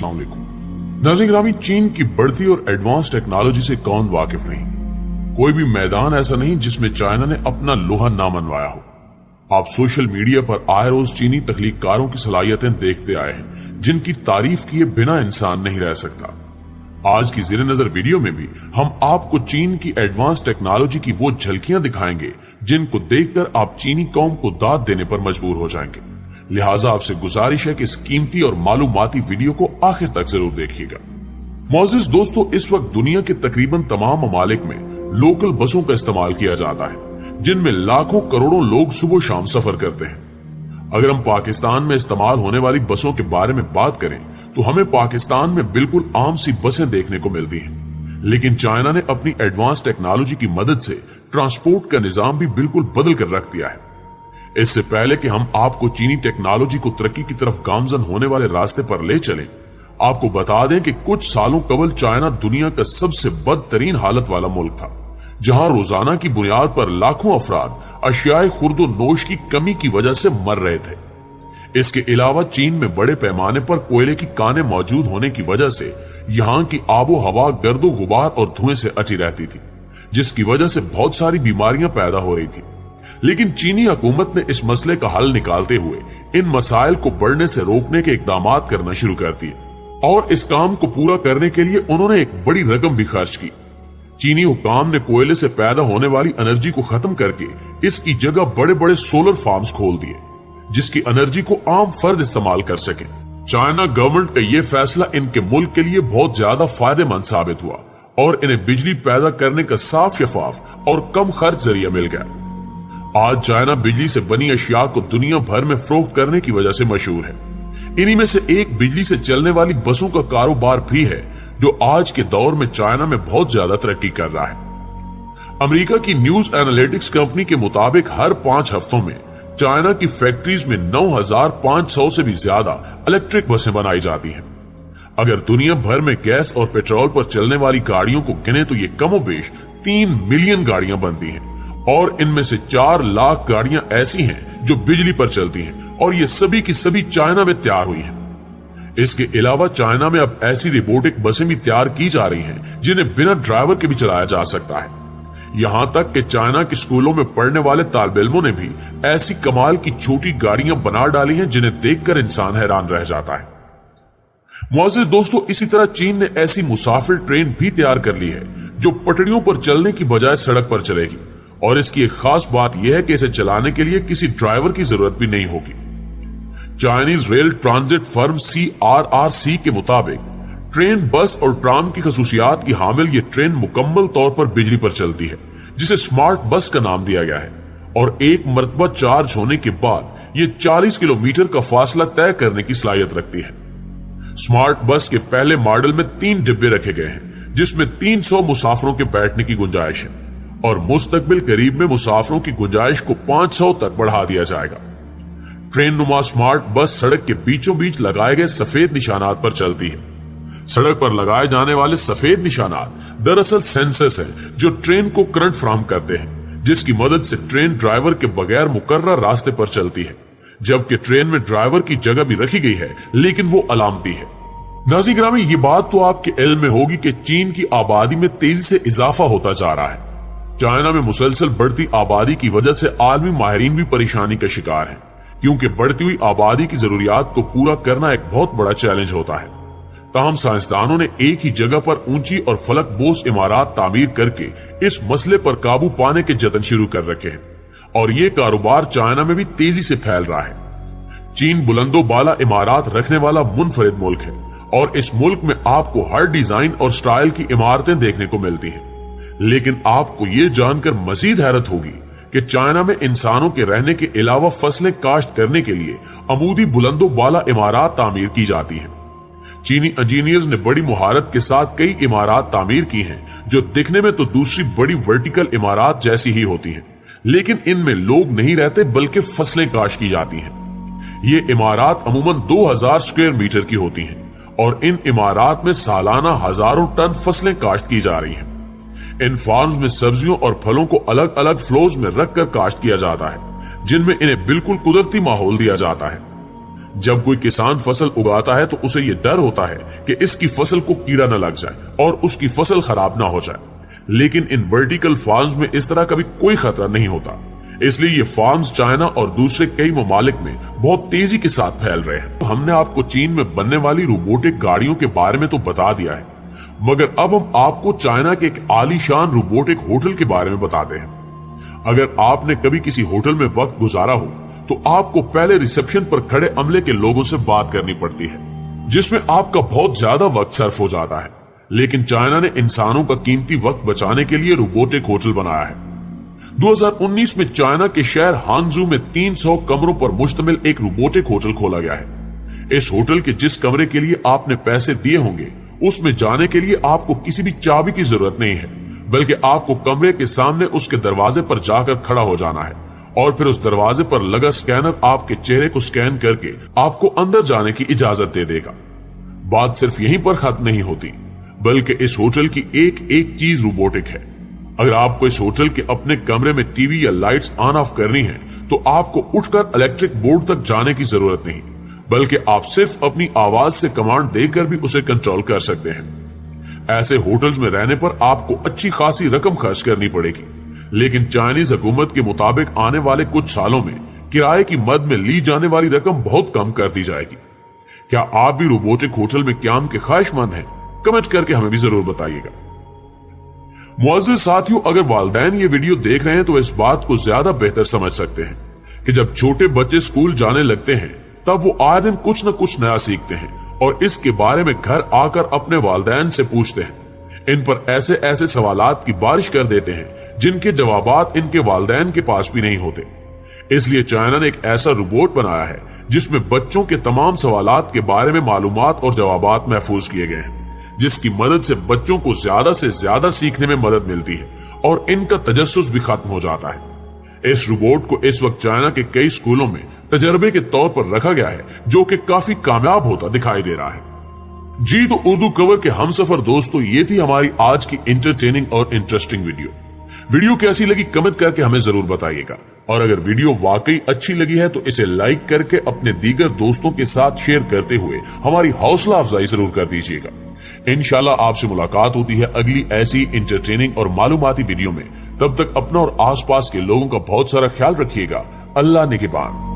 अस्सलाम वालेकुम। नाज़रीन ग्रामी, चीन की बढ़ती और एडवांस टेक्नोलॉजी से कौन वाकिफ नहीं। कोई भी मैदान ऐसा नहीं जिसमें चाइना ने अपना लोहा ना मनवाया हो। आप सोशल मीडिया पर आए रोज चीनी तख्लीककारों की सलाहियतें देखते आए हैं जिनकी तारीफ किए बिना इंसान नहीं रह सकता। आज की ज़ेरे नजर वीडियो में भी हम आपको चीन की एडवांस टेक्नोलॉजी की वो झलकियां दिखाएंगे जिनको देखकर आप चीनी कौम को दाद देने पर मजबूर हो जाएंगे। लिहाजा आपसे गुजारिश है कि इस कीमती और मालूमाती वीडियो को आखिर तक जरूर देखिएगा। मोअज़्ज़िज़ दोस्तों, इस वक्त दुनिया के तकरीबन तमाम ममालिक में लोकल बसों का इस्तेमाल किया जाता है जिनमें लाखों करोड़ों लोग सुबह शाम सफर करते हैं। अगर हम पाकिस्तान में इस्तेमाल होने वाली बसों के बारे में बात करें तो हमें पाकिस्तान में बिल्कुल आम सी बसें देखने को मिलती हैं, लेकिन चाइना ने अपनी एडवांस टेक्नोलॉजी की मदद से ट्रांसपोर्ट का निजाम भी बिल्कुल बदल कर रख दिया है। इससे पहले कि हम आपको चीनी टेक्नोलॉजी को तरक्की की तरफ गामजन होने वाले रास्ते पर ले चलें, आपको बता दें कि कुछ सालों कबल चाइना दुनिया का सबसे बदतरीन हालत वाला मुल्क था, जहां रोजाना की बुनियाद पर लाखों अफराद अशियाए खुर्दो नोश की कमी की वजह से मर रहे थे। इसके अलावा चीन में बड़े पैमाने पर कोयले की कानें मौजूद होने की वजह से यहाँ की आबो हवा गर्दो गुबार और धुएं से अटी रहती थी, जिसकी वजह से बहुत सारी बीमारियां पैदा हो रही थी। लेकिन चीनी हुकूमत ने इस मसले का हल निकालते हुए इन मसाइल को बढ़ने से रोकने के इकदाम करना शुरू कर दिए और इस काम को पूरा करने के लिए उन्होंने एक बड़ी रकम भी खर्च की। चीनी हुकाम ने कोयले से पैदा होने वाली एनर्जी को खत्म करके इसकी जगह बड़े बड़े सोलर फार्म्स खोल दिए, जिसकी एनर्जी को आम फर्द इस्तेमाल कर सके। चाइना गवर्नमेंट का यह फैसला इनके मुल्क के लिए बहुत ज्यादा फायदेमंद साबित हुआ और इन्हें बिजली पैदा करने का साफ शफाफ और कम खर्च जरिया मिल गया। आज चाइना बिजली से बनी अशिया को दुनिया भर में फरोख्त करने की वजह से मशहूर है। इन्हीं में से एक बिजली से चलने वाली बसों का कारोबार भी है, जो आज के दौर में चाइना में बहुत ज्यादा तरक्की कर रहा है। अमेरिका की न्यूज एनालिटिक्स कंपनी के मुताबिक हर 5 हफ्तों में चाइना की फैक्ट्रीज में 9,500 से भी ज्यादा इलेक्ट्रिक बसें बनाई जाती हैं। अगर दुनिया भर में गैस और पेट्रोल पर चलने वाली गाड़ियों को गिने तो ये कमोबेश 3 मिलियन गाड़ियां बनती हैं और इनमें से 4 लाख गाड़ियां ऐसी हैं जो बिजली पर चलती हैं और ये सभी की सभी चाइना में तैयार हुई हैं। इसके अलावा चाइना में अब ऐसी रोबोटिक बसें भी तैयार की जा रही हैं जिन्हें बिना ड्राइवर के भी चलाया जा सकता है। यहां तक कि चाइना के स्कूलों में पढ़ने वाले तालिब इल्मों ने भी ऐसी कमाल की छोटी गाड़ियां बना डाली हैं जिन्हें देखकर इंसान हैरान रह जाता है। मुअज़्ज़िज़ दोस्तों, इसी तरह चीन ने ऐसी मुसाफिर ट्रेन भी तैयार कर ली है जो पटरियों पर चलने की बजाय सड़क पर चलेगी और इसकी एक खास बात यह है कि इसे चलाने के लिए किसी ड्राइवर की जरूरत भी नहीं होगी। Chinese rail transit firm CRRC के मुताबिक ट्रेन, बस और ट्राम की खसूसियात की हामिल ये ट्रेन मुकम्मल तौर पर बिजली पर चलती है, जिसे स्मार्ट बस का नाम दिया गया है और एक मरतबा चार्ज होने के बाद ये 40 किलोमीटर का फासला तय करने की सलाहियत रखती है। स्मार्ट बस के पहले मॉडल में 3 डिब्बे रखे गए हैं जिसमें 300 मुसाफिरों के बैठने की गुंजाइश है और मुस्तकबिल करीब में मुसाफिरों की गुंजाइश को 500 तक बढ़ा दिया जाएगा। ट्रेन नुमा स्मार्ट बस सड़क के बीचों बीच लगाए गए सफेद निशानात पर चलती है। सड़क पर लगाए जाने वाले सफेद निशानात दरअसल सेंसर्स हैं जो ट्रेन को करंट फराहम करते हैं, जिसकी मदद से ट्रेन ड्राइवर के बगैर मुकर्रर रास्ते पर चलती है, जबकि ट्रेन में ड्राइवर की जगह भी रखी गई है लेकिन वो अलामती है। नाज़रीन ग्रामी, ये बात तो आपके इल्म में होगी कि चीन की आबादी में तेजी से इजाफा होता जा रहा है। चाइना में मुसलसल बढ़ती आबादी की वजह से आलमी माहिरीन भी परेशानी का शिकार हैं, क्योंकि बढ़ती हुई आबादी की जरूरियात को पूरा करना एक बहुत बड़ा चैलेंज होता है। ताहम साइंसदानों ने एक ही जगह पर ऊंची और फलक बोस इमारत तामीर करके इस मसले पर काबू पाने के जतन शुरू कर रखे हैं और ये कारोबार चाइना में भी तेजी से फैल रहा है। चीन बुलंदो बाला इमारत रखने वाला मुनफरिद मुल्क है और इस मुल्क में आपको हर डिजाइन और स्टाइल की इमारतें देखने को मिलती हैं। लेकिन आपको ये जानकर मजीद हैरत होगी कि चाइना में इंसानों के रहने के अलावा फसलें काश्त करने के लिए अमूदी बुलंदो बाला इमारत तामीर की जाती हैं। चीनी इंजीनियर्स ने बड़ी मुहारत के साथ कई इमारत तामीर की हैं जो दिखने में तो दूसरी बड़ी वर्टिकल इमारत जैसी ही होती हैं, लेकिन इनमें लोग नहीं रहते बल्कि फसलें काश्त की जाती हैं। ये इमारत अमूमन 2000 स्क्वायर मीटर की होती हैं और इन इमारत में सालाना हजारों टन फसलें काश्त की जा रही हैं। इन फार्म्स में सब्जियों और फलों को अलग अलग फ्लोज में रखकर काश्त किया जाता है, जिनमें इन्हें बिल्कुल कुदरती माहौल दिया जाता है। जब कोई किसान फसल उगाता है तो उसे ये डर होता है कि इसकी फसल को कीड़ा न लग जाए और उसकी फसल खराब ना हो जाए, लेकिन इन वर्टिकल फार्म्स में इस तरह का भी कोई खतरा नहीं होता। इसलिए ये फार्म्स चाइना और दूसरे कई ममालिक में बहुत तेजी के साथ फैल रहे हैं। तो हमने आपको चीन में बनने वाली रोबोटिक गाड़ियों के बारे में तो बता दिया है, मगर अब हम आपको चाइना के एक आलीशान रोबोटिक होटल के बारे में बताते हैं। अगर आपने कभी किसी होटल में वक्त गुजारा हो तो आपको पहले रिसेप्शन पर खड़े अमले के लोगों से बात करनी पड़ती है, जिसमें आपका बहुत ज्यादा वक्त सर्फ हो जाता है। लेकिन चाइना ने इंसानों का कीमती वक्त बचाने के लिए रोबोटिक होटल बनाया है। 2019 में चाइना के शहर हांगझू में 300 कमरों पर मुश्तमिल एक रोबोटिक होटल खोला गया है। इस होटल के जिस कमरे के लिए आपने पैसे दिए होंगे, उसमें जाने के लिए आपको किसी भी चाबी की जरूरत नहीं है, बल्कि आपको कमरे के सामने उसके दरवाजे पर जाकर खड़ा हो जाना है और फिर उस दरवाजे पर लगा स्कैनर आपके चेहरे को स्कैन करके आपको अंदर जाने की इजाजत दे देगा। बात सिर्फ यहीं पर खत्म नहीं होती, बल्कि इस होटल की एक एक चीज रोबोटिक है। अगर आपको इस होटल के अपने कमरे में टीवी या लाइट्स ऑन ऑफ करनी है तो आपको उठकर इलेक्ट्रिक बोर्ड तक जाने की जरूरत नहीं, बल्कि आप सिर्फ अपनी आवाज से कमांड देकर भी उसे कंट्रोल कर सकते हैं। ऐसे होटल्स में रहने पर आपको अच्छी खासी रकम खर्च करनी पड़ेगी, लेकिन चाइनीज हुकूमत के मुताबिक आने वाले कुछ सालों में किराए की मद में ली जाने वाली रकम बहुत कम कर दी जाएगी। क्या आप भी रोबोटिक होटल में क्याम के ख्वाहिशमंद हैं? कमेंट करके हमें भी जरूर बताइएगा। मुअज़्ज़िज़ साथियों, अगर वालिदैन ये वीडियो देख रहे हैं तो इस बात को ज्यादा बेहतर समझ सकते हैं कि जब छोटे बच्चे स्कूल जाने लगते हैं तब वो आए दिन कुछ न कुछ नया सीखते हैं और इसके बारे में घर आकर अपने वालिदैन से पूछते हैं। इन पर ऐसे ऐसे सवालात की बारिश कर देते हैं जिनके जवाबात इनके वालिदैन के पास भी नहीं होते। इसलिए चाइना ने एक ऐसा रोबोट बनाया है जिसमें बच्चों के तमाम सवालात के बारे में मालूमात और जवाबात महफूज किए गए हैं, जिसकी मदद से बच्चों को ज्यादा से ज्यादा सीखने में मदद मिलती है और इनका तजस्सुस भी खत्म हो जाता है। इस रोबोट को इस वक्त चाइना के कई स्कूलों में तजर्बे के तौर पर रखा गया है, जो कि काफी कामयाब होता दिखाई दे रहा है। जी तो उर्दू कवर के हमसफर दोस्तों, ये थी हमारी आज की इंटरटेनिंग और इंटरेस्टिंग वीडियो कैसी लगी कमेंट करके हमें जरूर बताइएगा, और अगर वीडियो वाकई अच्छी लगी है तो इसे लाइक करके अपने दीगर दोस्तों के साथ शेयर करते हुए हमारी हौसला अफजाई जरूर कर दीजिएगा। इंशाल्लाह आपसे मुलाकात होती है अगली ऐसी इंटरटेनिंग और मालूमाती वीडियो में। तब तक अपना और आसपास के लोगों का बहुत सारा ख्याल रखिएगा। अल्लाह निगहबान।